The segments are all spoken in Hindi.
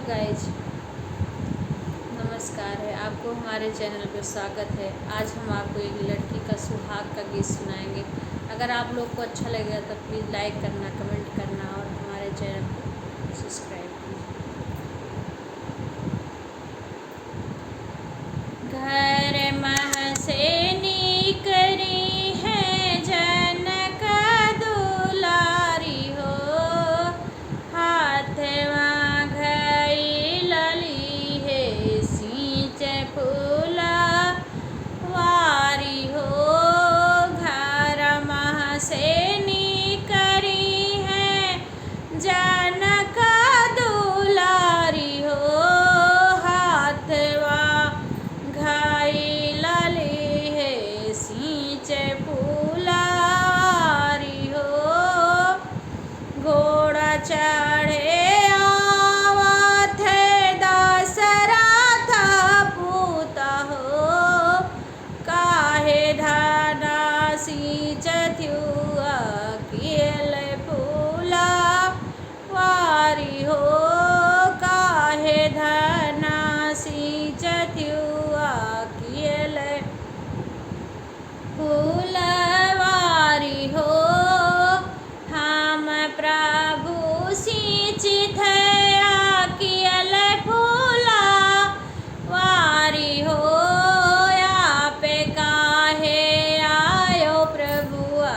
गाइज, नमस्कार है आपको हमारे चैनल पर स्वागत है। आज हम आपको एक लड़की का सुहाग का गीत सुनाएंगे। अगर आप लोग को अच्छा लगेगा तो प्लीज़ लाइक करना, कमेंट करना और हमारे चैनल को सब्सक्राइब कीजिए। घर मह से निकरी है जनक दुलारी हो, हाथ वारी हो। घर मह से निकरी है जनक दुलारी हो, हाथवा घायल है सींच फुलवारी हो। घोड़ा चढ़े वारी हो, काहे धना सिंचत्युआ कियल फूलवारी हो। हम प्रभु सिंचित कियल फूलवारी हो, आप काहे आयो प्रभुआ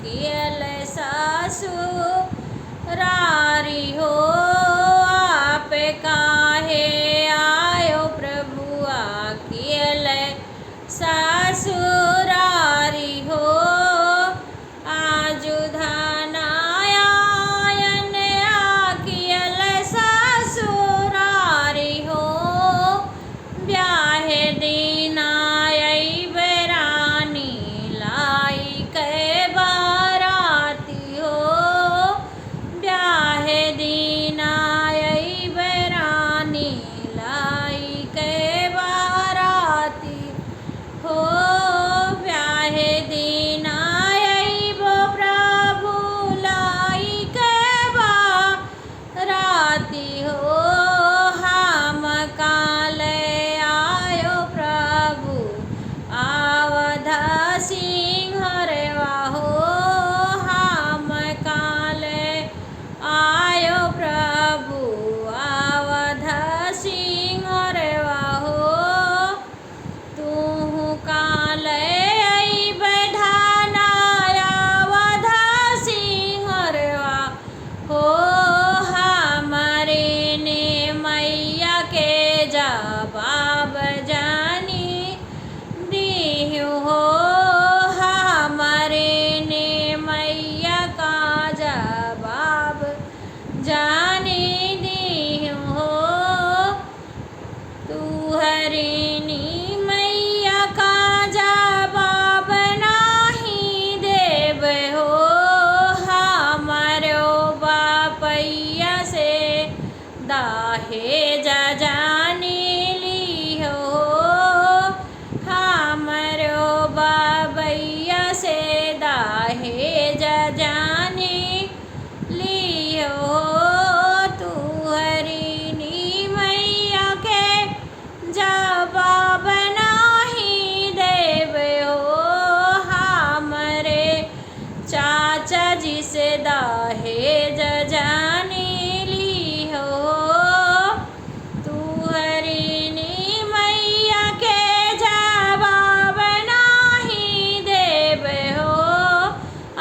कियल ससुरारी हो। आप काहे आयो प्रभुआ कियल ससुरारी हो। आजु धनायन कियल ससुरारी हो, ब्याहे दीना बेरानी लाई के बाराती हो। ब्याहे दीना बेरानी लाई के बाराती हो। ब्याहे दीना वो प्रभु लाई के बाराती हो। हम काले आयो प्रभु आवध सिंहरवा हो। हम काले आयो प्रभु आवध सिंहरवा हो। तू काले आवध सिंहरवा हो। हमारे ने मैया के जवाब जानी दिहु हो। हमारे ने मैया का जवाब जानी दिहु हो। तू हरिणी मैया का जवाब नहीं देव हो। हमारो बापैया से दाहेज जानी लिहो। हमारो बाबैया से दाहेज जानी लिहो। तू हरिणी मैया के जवाब नहीं देव हो। हमारे चाचा जी से दाहेज जानी लिहो। तू हरिणी मैया के जवाब नहीं देव हो।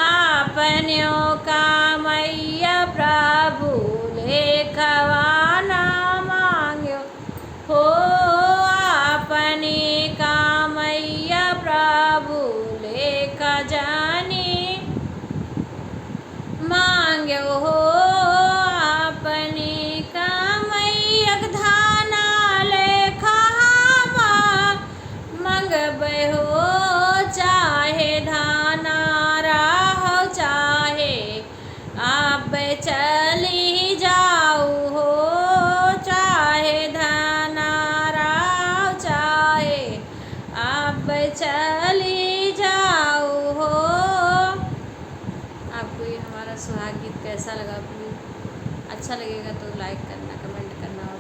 अपनों का मैया प्रभु लेखवाना मांग्यो हो। अपने का मैया प्रभु लेख जानी मांग्यो हो। अपने का मैया धाना लेखा मंगबे हो। चाहे धाना रहो चाहे आप चली जाऊ हो। चाहे धाना रहो चाहे आप चली जाऊ हो। आपको ये हमारा सुहाग गीत कैसा लगा? प्लीज़ अच्छा लगेगा तो लाइक करना, कमेंट करना और